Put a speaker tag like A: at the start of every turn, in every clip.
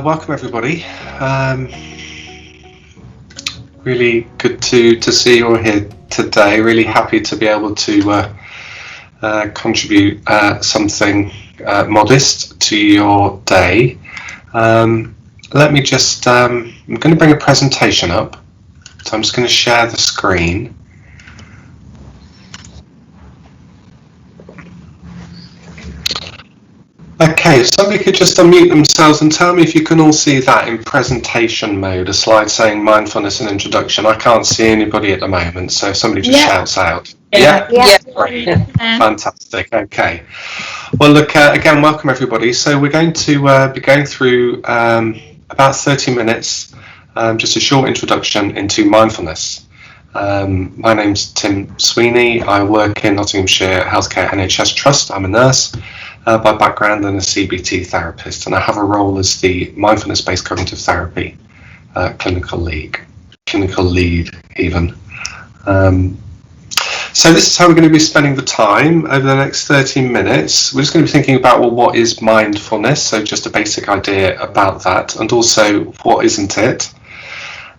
A: Welcome everybody. Really good to see you all here today. Really happy to be able to contribute something modest to your day. Let me just, I'm going to bring a presentation up. So I'm just going to share the screen. Okay, if somebody could just unmute themselves and tell me if you can all see that in presentation mode, a slide saying mindfulness and introduction. I can't see anybody at the moment, so if somebody just shouts out. Yeah. Great. Fantastic. Okay. Well, look, again, welcome everybody. So we're going to be going through about 30 minutes, just a short introduction into mindfulness. My name's Tim Sweeney. I work in Nottinghamshire Healthcare NHS Trust. I'm a nurse by background and a CBT therapist, and I have a role as the mindfulness-based cognitive therapy clinical lead even. So this is how we're going to be spending the time over the next 30 minutes. We're just going to be thinking about, well, what is mindfulness? So just a basic idea about that, and also what isn't it?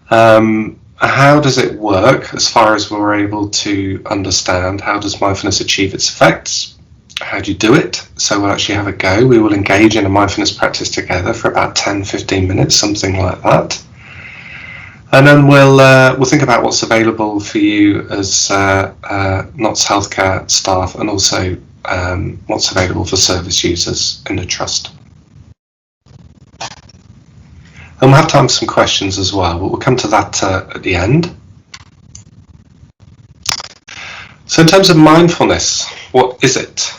A: How does it work as far as we're able to understand? How does mindfulness achieve its effects? How do you do it? So we'll actually have a go. We will engage in a mindfulness practice together for about 10-15 minutes, something like that. And then we'll think about what's available for you as NOTS healthcare staff, and also what's available for service users in the trust. And we'll have time for some questions as well, but we'll come to that at the end. So in terms of mindfulness, what is it?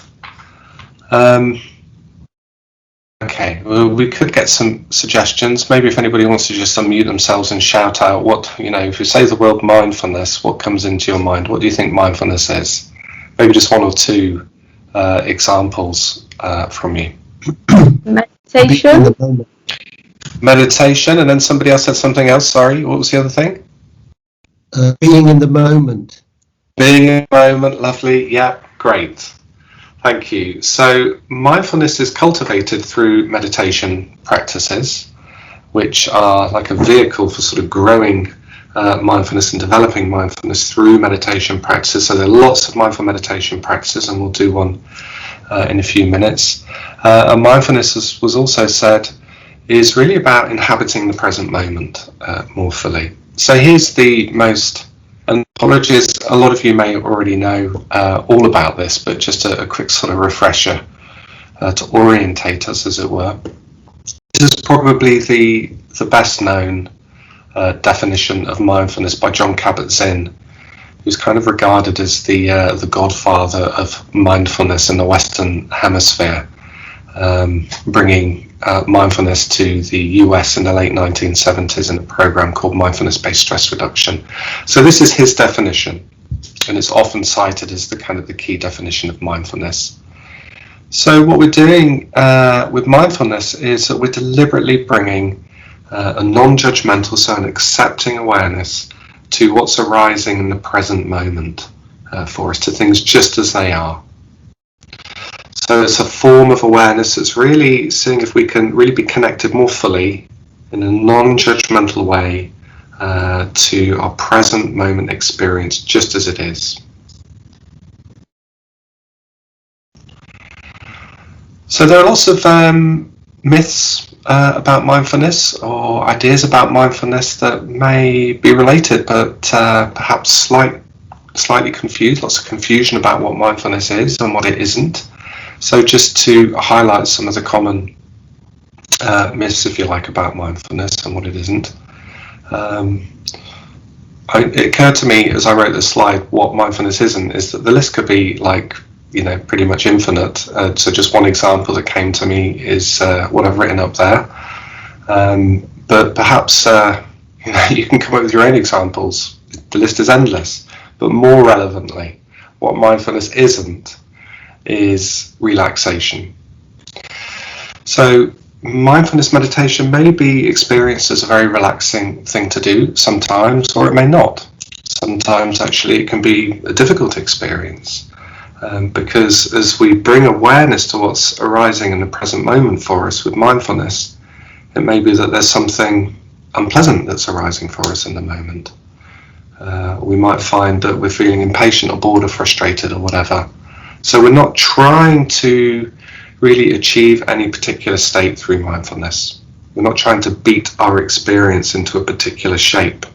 A: Okay, well, we could get some suggestions. Maybe if anybody wants to just unmute themselves and shout out what, if you say the word mindfulness, what comes into your mind? What do you think mindfulness is? Maybe just one or two examples from you.
B: Meditation.
A: Meditation, and then somebody else said something else. Sorry, what was the other thing?
B: Being in the moment.
A: Being in the moment, lovely. Yeah, great. Thank you. So mindfulness is cultivated through meditation practices, which are like a vehicle for sort of growing mindfulness and developing mindfulness through meditation practices. So there are lots of mindful meditation practices, and we'll do one in a few minutes. And mindfulness, as was also said, is really about inhabiting the present moment more fully. So here's the most, and apologies, a lot of you may already know all about this, but just a quick sort of refresher to orientate us, as it were. This is probably the best known definition of mindfulness by John Kabat-Zinn, who's kind of regarded as the godfather of mindfulness in the Western Hemisphere, bringing mindfulness to the US in the late 1970s in a program called Mindfulness-Based Stress Reduction. So this is his definition, and it's often cited as the kind of the key definition of mindfulness. So what we're doing with mindfulness is that we're deliberately bringing a non-judgmental, so an accepting awareness to what's arising in the present moment for us, to things just as they are. So it's a form of awareness that's really seeing if we can really be connected more fully in a non-judgmental way to our present moment experience just as it is. So there are lots of myths about mindfulness, or ideas about mindfulness that may be related, but perhaps slightly confused. Lots of confusion about what mindfulness is and what it isn't. So just to highlight some of the common myths, if you like, about mindfulness and what it isn't. It occurred to me as I wrote this slide, what mindfulness isn't, is that the list could be like, pretty much infinite. So just one example that came to me is what I've written up there. But perhaps, you can come up with your own examples. The list is endless. But more relevantly, what mindfulness isn't is relaxation. So mindfulness meditation may be experienced as a very relaxing thing to do sometimes, or it may not. Sometimes actually it can be a difficult experience because as we bring awareness to what's arising in the present moment for us with mindfulness, It may be that there's something unpleasant that's arising for us in the moment. We might find that we're feeling impatient or bored or frustrated or whatever. So we're not trying to really achieve any particular state through mindfulness. We're not trying to beat our experience into a particular shape,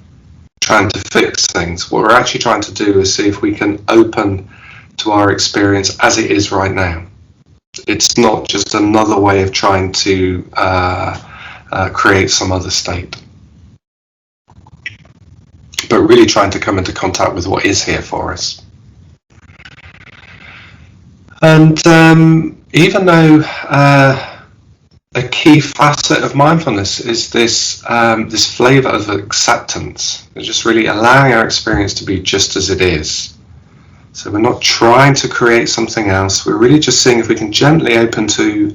A: trying to fix things. What we're actually trying to do is see if we can open to our experience as it is right now. It's not just another way of trying to create some other state, but really trying to come into contact with what is here for us. And even though a key facet of mindfulness is this flavour of acceptance, it's just really allowing our experience to be just as it is. So we're not trying to create something else, we're really just seeing if we can gently open to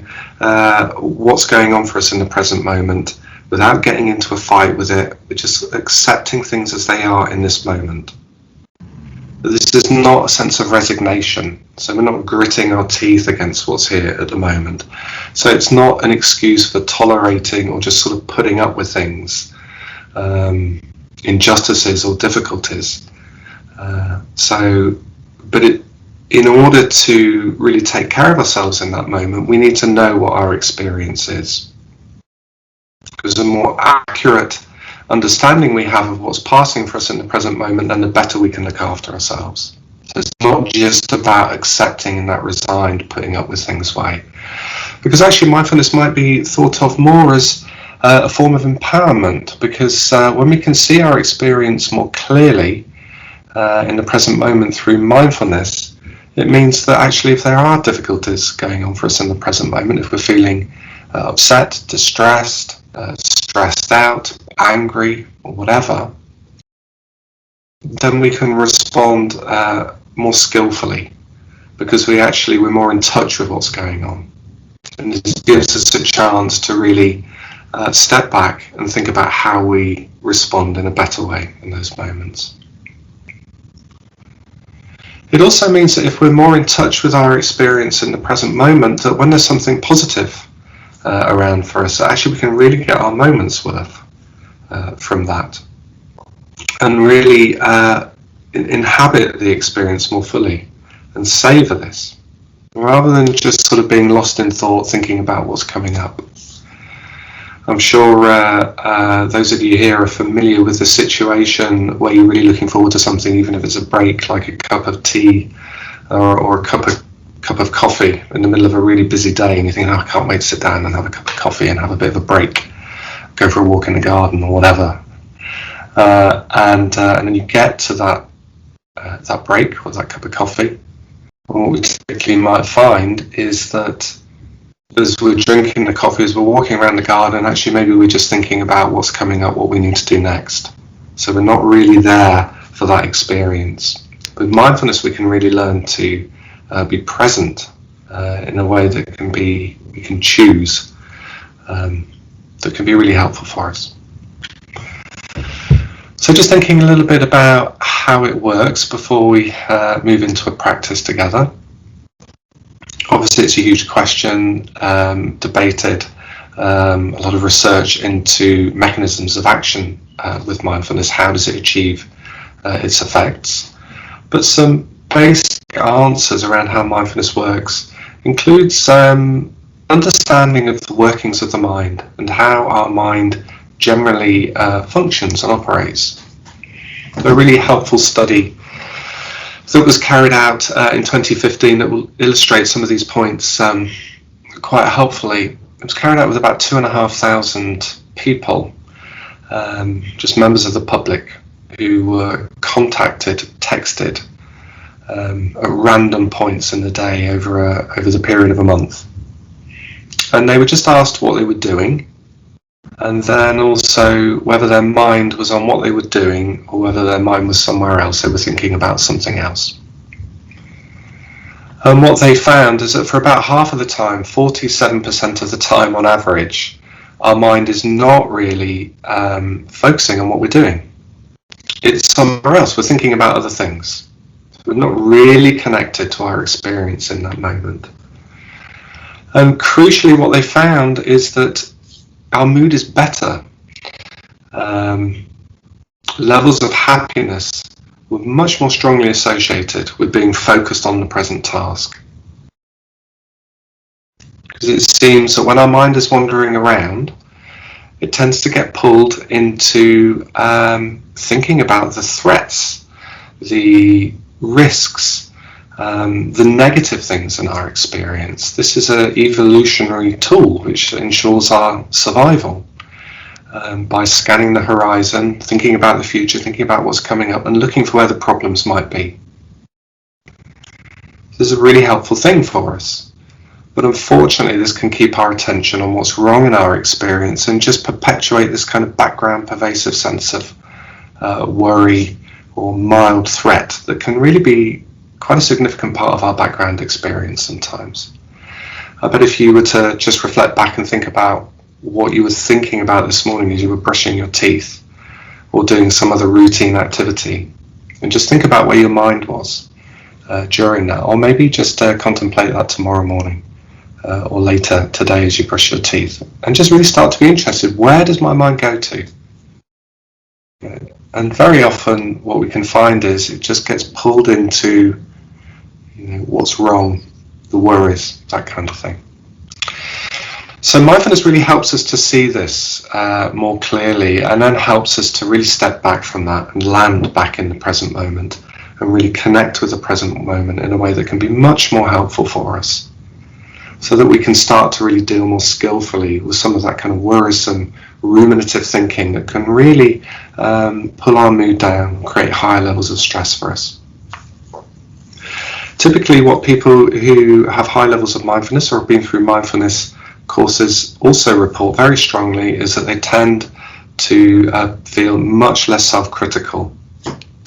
A: what's going on for us in the present moment without getting into a fight with it. We're just accepting things as they are in this moment. This is not a sense of resignation, so we're not gritting our teeth against what's here at the moment. So it's not an excuse for tolerating or just sort of putting up with things, injustices or difficulties. But in order to really take care of ourselves in that moment, we need to know what our experience is. Because the more accurate understanding we have of what's passing for us in the present moment, then the better we can look after ourselves. So it's not just about accepting in that resigned, putting up with things way. Because actually mindfulness might be thought of more as a form of empowerment, because when we can see our experience more clearly in the present moment through mindfulness, it means that actually if there are difficulties going on for us in the present moment, if we're feeling upset, distressed, stressed out, angry, or whatever, then we can respond more skillfully, because we're more in touch with what's going on. And this gives us a chance to really step back and think about how we respond in a better way in those moments. It also means that if we're more in touch with our experience in the present moment, that when there's something positive around for us, actually we can really get our moments worth from that, and really inhabit the experience more fully and savour this, rather than just sort of being lost in thought, thinking about what's coming up. I'm sure those of you here are familiar with the situation where you're really looking forward to something, even if it's a break, like a cup of tea or a cup of coffee in the middle of a really busy day, and you think, oh, I can't wait to sit down and have a cup of coffee and have a bit of a break, go for a walk in the garden or whatever. And then you get to that break or that cup of coffee. And what we typically might find is that as we're drinking the coffee, as we're walking around the garden, actually maybe we're just thinking about what's coming up, what we need to do next. So we're not really there for that experience. With mindfulness, we can really learn to be present in a way that we can choose, that can be really helpful for us. So just thinking a little bit about how it works before we move into a practice together. Obviously it's a huge question, debated, a lot of research into mechanisms of action with mindfulness. How does it achieve its effects? But some basic answers around how mindfulness works includes understanding of the workings of the mind and how our mind generally functions and operates. A really helpful study that was carried out in 2015 that will illustrate some of these points quite helpfully. It was carried out with about 2,500 people, just members of the public, who were contacted, texted at random points in the day over the period of a month. And they were just asked what they were doing, and then also whether their mind was on what they were doing or whether their mind was somewhere else, they were thinking about something else. And what they found is that for about half of the time, 47% of the time on average, our mind is not really focusing on what we're doing. It's somewhere else, we're thinking about other things. We're not really connected to our experience in that moment. And crucially, what they found is that our mood is better. Levels of happiness were much more strongly associated with being focused on the present task. Because it seems that when our mind is wandering around, it tends to get pulled into thinking about the threats, the risks, the negative things in our experience. This is an evolutionary tool which ensures our survival. By scanning the horizon, thinking about the future, thinking about what's coming up, and looking for where the problems might be. This is a really helpful thing for us. But unfortunately, this can keep our attention on what's wrong in our experience and just perpetuate this kind of background pervasive sense of worry or mild threat that can really be quite a significant part of our background experience sometimes. But if you were to just reflect back and think about what you were thinking about this morning as you were brushing your teeth or doing some other routine activity, and just think about where your mind was during that, or maybe just contemplate that tomorrow morning or later today as you brush your teeth, and just really start to be interested, where does my mind go to? And very often what we can find is it just gets pulled into what's wrong, the worries, that kind of thing. So mindfulness really helps us to see this more clearly, and then helps us to really step back from that and land back in the present moment and really connect with the present moment in a way that can be much more helpful for us, so that we can start to really deal more skillfully with some of that kind of worrisome, ruminative thinking that can really pull our mood down, create higher levels of stress for us. Typically what people who have high levels of mindfulness or have been through mindfulness courses also report very strongly is that they tend to feel much less self-critical,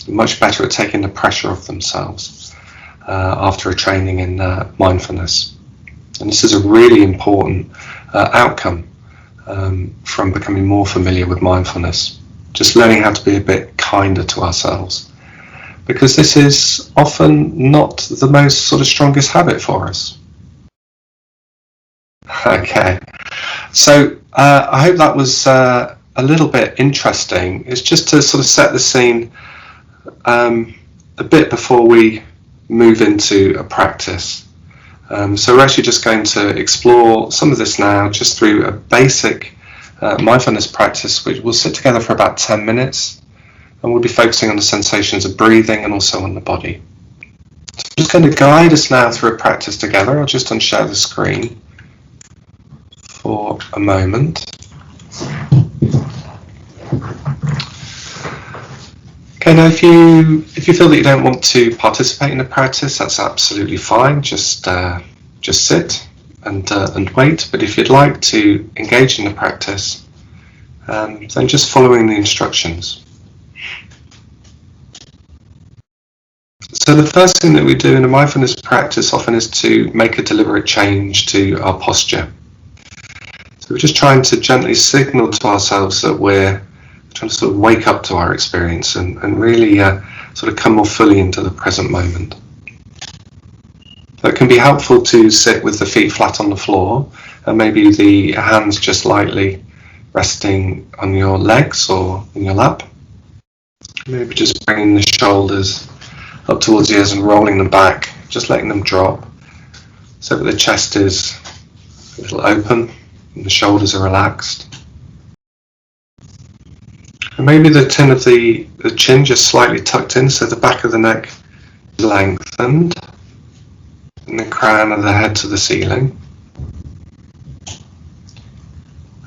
A: much better at taking the pressure off themselves after a training in mindfulness. And this is a really important outcome from becoming more familiar with mindfulness, just learning how to be a bit kinder to ourselves, because this is often not the most sort of strongest habit for us. Okay, so I hope that was a little bit interesting. It's just to sort of set the scene a bit before we move into a practice. So we're actually just going to explore some of this now just through a basic mindfulness practice, which will sit together for about 10 minutes, and we'll be focusing on the sensations of breathing and also on the body. So I'm just going to guide us now through a practice together. I'll just unshare the screen for a moment. Okay, now if you feel that you don't want to participate in the practice, that's absolutely fine. Just sit and wait. But if you'd like to engage in the practice, then just following the instructions. So the first thing that we do in a mindfulness practice often is to make a deliberate change to our posture. So we're just trying to gently signal to ourselves that we're trying to sort of wake up to our experience and really sort of come more fully into the present moment. So it can be helpful to sit with the feet flat on the floor and maybe the hands just lightly resting on your legs or in your lap. Maybe just bringing the shoulders up towards the ears and rolling them back, just letting them drop so that the chest is a little open and the shoulders are relaxed. And maybe the tin of the chin just slightly tucked in, so the back of the neck is lengthened and the crown of the head to the ceiling.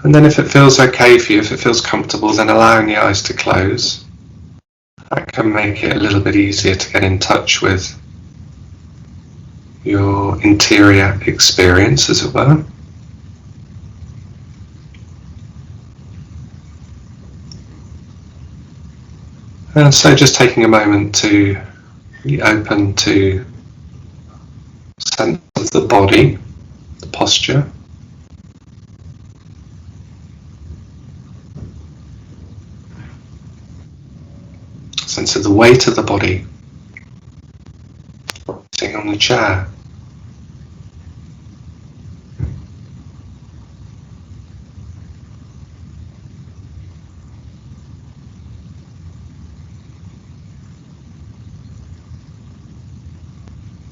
A: And then if it feels okay for you, if it feels comfortable, then allowing the eyes to close. That can make it a little bit easier to get in touch with your interior experience, as it were. And so just taking a moment to be open to sense of the body, the posture. Sense of the weight of the body, sitting on the chair.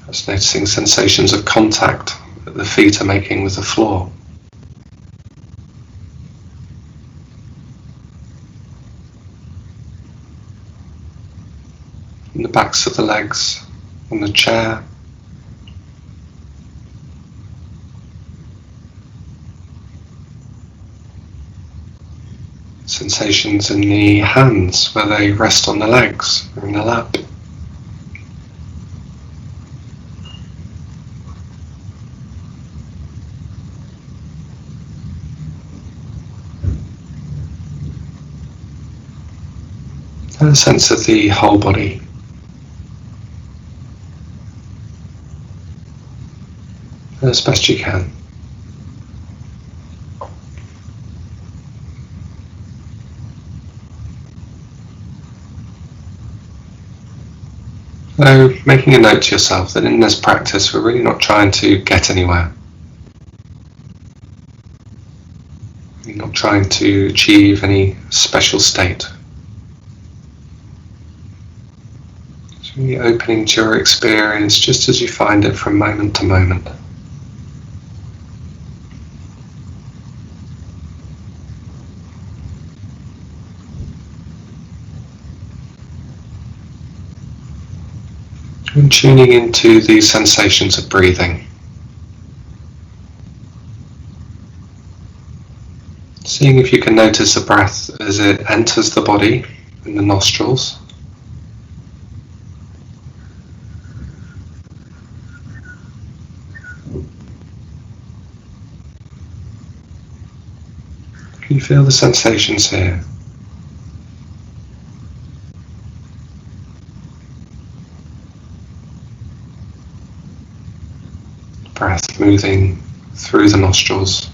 A: Just noticing sensations of contact that the feet are making with the floor. And the backs of the legs on the chair. Sensations in the hands where they rest on the legs or in the lap. And a sense of the whole body. As best you can. So, making a note to yourself that in this practice we're really not trying to get anywhere. We're not trying to achieve any special state. It's really opening to your experience just as you find it from moment to moment. And tuning into the sensations of breathing. Seeing if you can notice the breath as it enters the body in the nostrils. Can you feel the sensations here? Breath moving through the nostrils.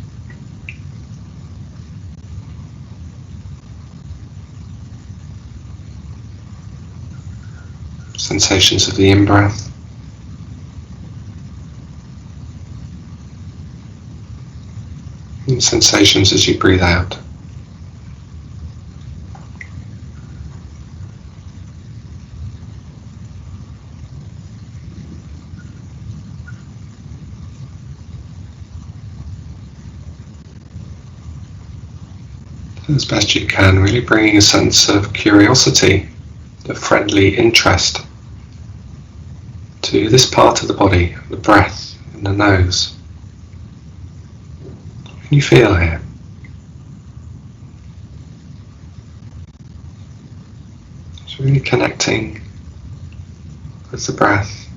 A: Sensations of the in-breath. And sensations as you breathe out. As best you can, really bringing a sense of curiosity, of friendly interest to this part of the body, the breath and the nose. What can you feel here? Just really connecting with the breath.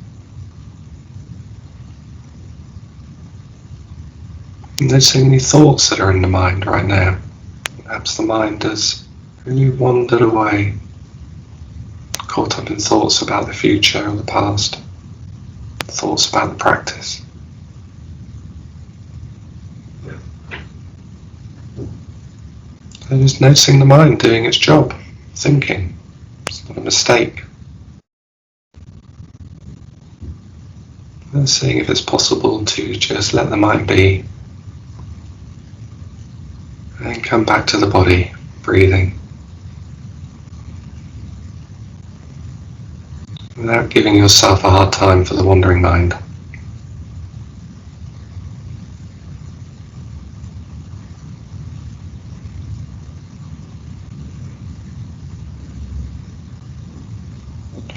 A: And noticing any thoughts that are in the mind right now. Perhaps the mind has really wandered away, caught up in thoughts about the future or the past, thoughts about the practice. So just noticing the mind doing its job, thinking. It's not a mistake. And seeing if it's possible to just let the mind be. And come back to the body, breathing. Without giving yourself a hard time for the wandering mind.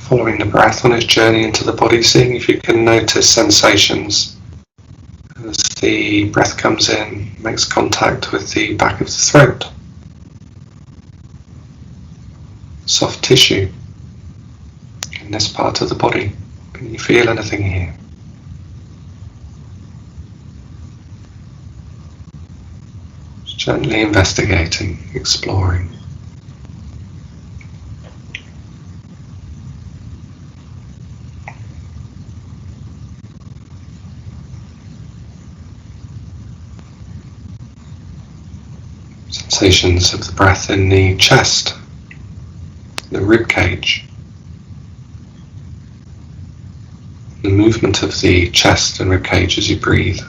A: Following the breath on its journey into the body, seeing if you can notice sensations as the breath comes in, makes contact with the back of the throat. Soft tissue in this part of the body. Can you feel anything here? Just gently investigating, exploring. Sensations of the breath in the chest, the rib cage, the movement of the chest and rib cage as you breathe.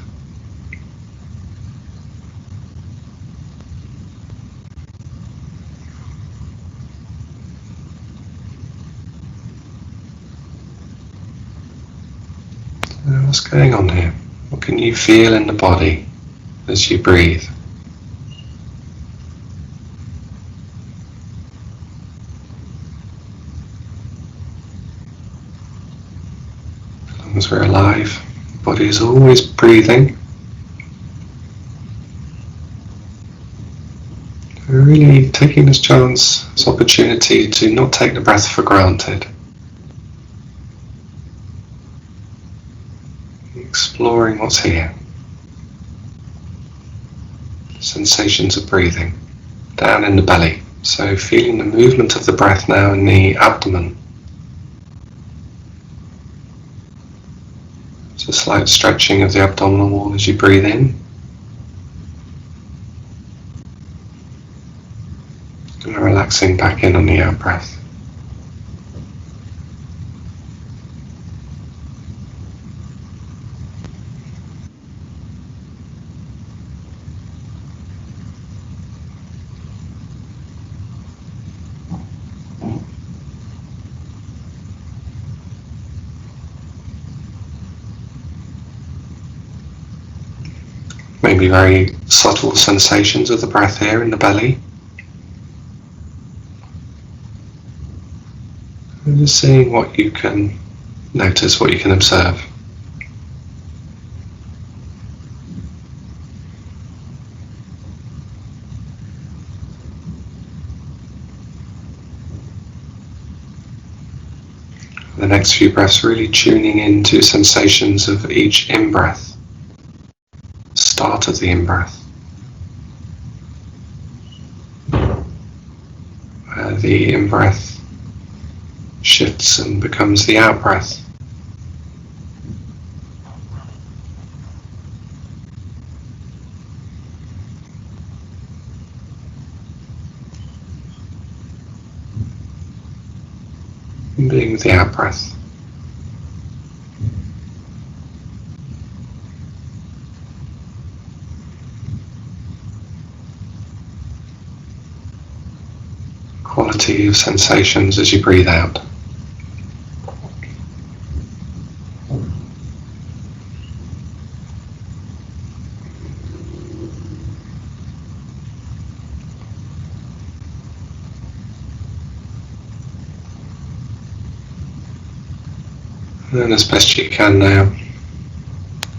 A: What's going on here? What can you feel in the body as you breathe? As long as we're alive, the body is always breathing. We're really taking this chance, this opportunity to not take the breath for granted. Exploring what's here. Sensations of breathing down in the belly. So feeling the movement of the breath now in the abdomen. It's a slight stretching of the abdominal wall as you breathe in. And relaxing back in on the out breath. Maybe very subtle sensations of the breath here in the belly. And just seeing what you can notice, what you can observe. The next few breaths really tuning into sensations of each in-breath. Start of the in-breath. Where the in-breath shifts and becomes the out-breath. And being with the out-breath. Quality of sensations as you breathe out. And then as best you can now,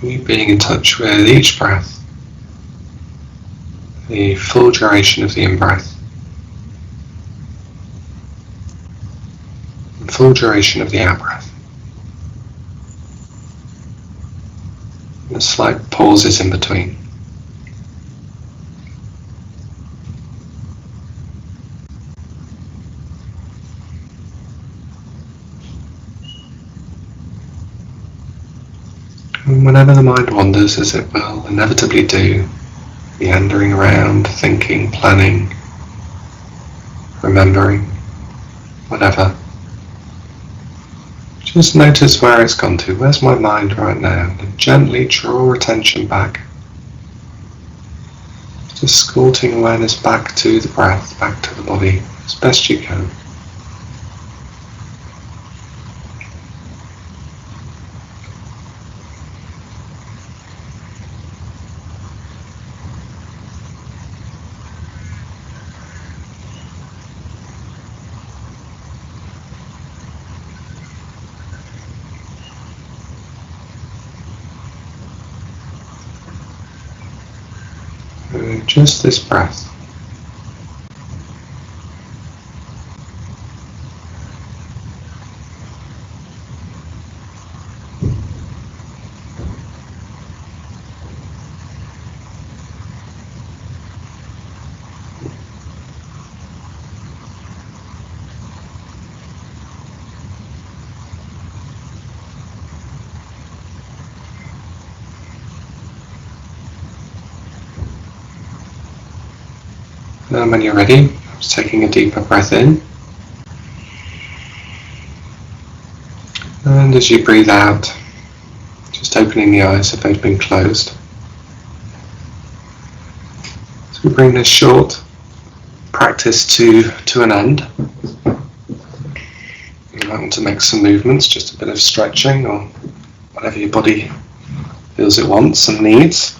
A: you being in touch with each breath, the full duration of the in-breath, and full duration of the out-breath. And slight pauses in between. And whenever the mind wanders, as it will inevitably do, meandering around, thinking, planning, remembering, whatever, just notice where it's gone to. Where's my mind right now? And gently draw attention back. Just escorting awareness back to the breath, back to the body, as best you can. Just this breath. And when you're ready, just taking a deeper breath in. And as you breathe out, just opening the eyes if they've been closed. So we bring this short practice to an end. You might want to make some movements, just a bit of stretching or whatever your body feels it wants and needs.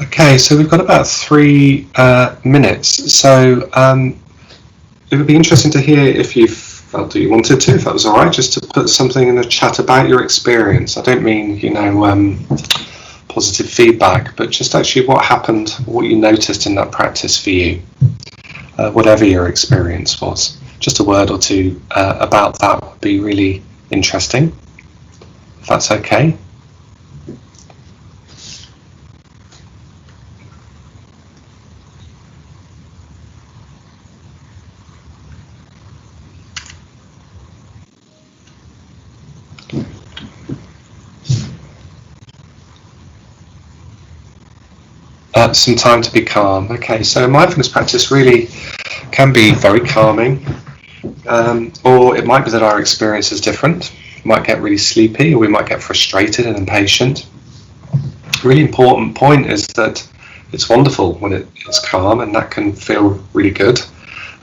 A: Okay, so we've got about 3 minutes, so it would be interesting to hear if you felt that you wanted to, if that was all right, just to put something in the chat about your experience. I don't mean, positive feedback, but just actually what happened, what you noticed in that practice for you, whatever your experience was. Just a word or two about that would be really interesting, if that's okay. Some time to be calm. Okay, so mindfulness practice really can be very calming, or it might be that our experience is different. We might get really sleepy, or we might get frustrated and impatient. A really important point is that it's wonderful when it's calm, and that can feel really good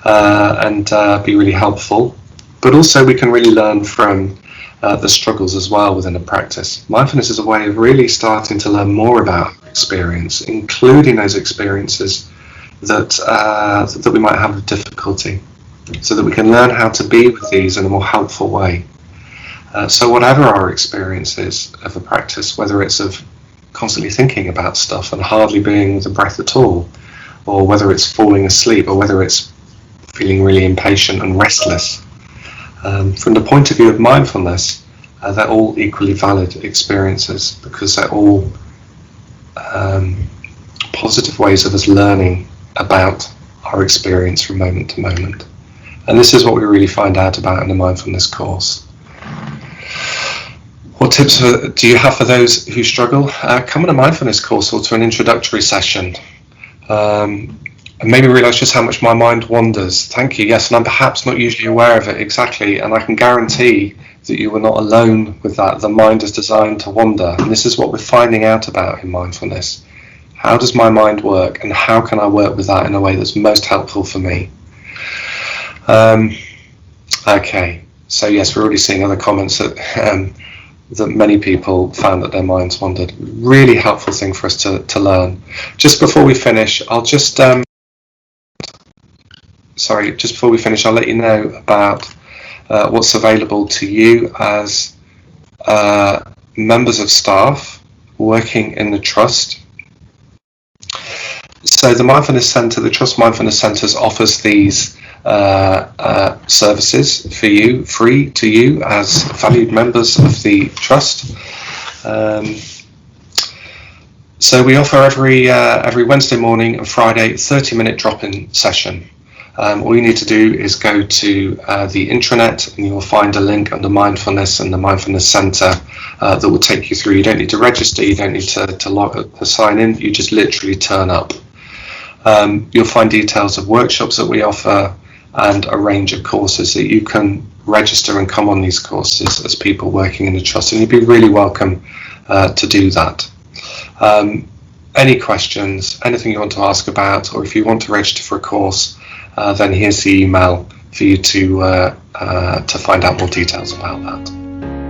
A: and be really helpful. But also we can really learn from the struggles as well within a practice. Mindfulness is a way of really starting to learn more about experience, including those experiences that we might have with difficulty, so that we can learn how to be with these in a more helpful way. So whatever our experience is of a practice, whether it's of constantly thinking about stuff and hardly being with the breath at all, or whether it's falling asleep, or whether it's feeling really impatient and restless, from the point of view of mindfulness, they're all equally valid experiences, because they're all positive ways of us learning about our experience from moment to moment. And this is what we really find out about in the mindfulness course. What tips do you have for those who struggle? Come on a mindfulness course or to an introductory session. And made me realise just how much my mind wanders. Thank you. Yes, and I'm perhaps not usually aware of it exactly, and I can guarantee that you are not alone with that. The mind is designed to wander, and this is what we're finding out about in mindfulness. How does my mind work, and how can I work with that in a way that's most helpful for me? Okay, so yes, we're already seeing other comments that many people found that their minds wandered. Really helpful thing for us to learn. Just before we finish, I'll just I'll let you know about what's available to you as members of staff working in the Trust. So the Mindfulness Centre, the Trust Mindfulness Centres offers these services for you, free to you as valued members of the Trust. So we offer every Wednesday morning and Friday 30-minute drop-in session. All you need to do is go to the intranet, and you'll find a link under Mindfulness and the Mindfulness Centre that will take you through. You don't need to register, you don't need to sign in, you just literally turn up. You'll find details of workshops that we offer and a range of courses that you can register and come on these courses as people working in the Trust, and you'd be really welcome to do that. Any questions, anything you want to ask about, or if you want to register for a course, then here's the email for you to find out more details about that.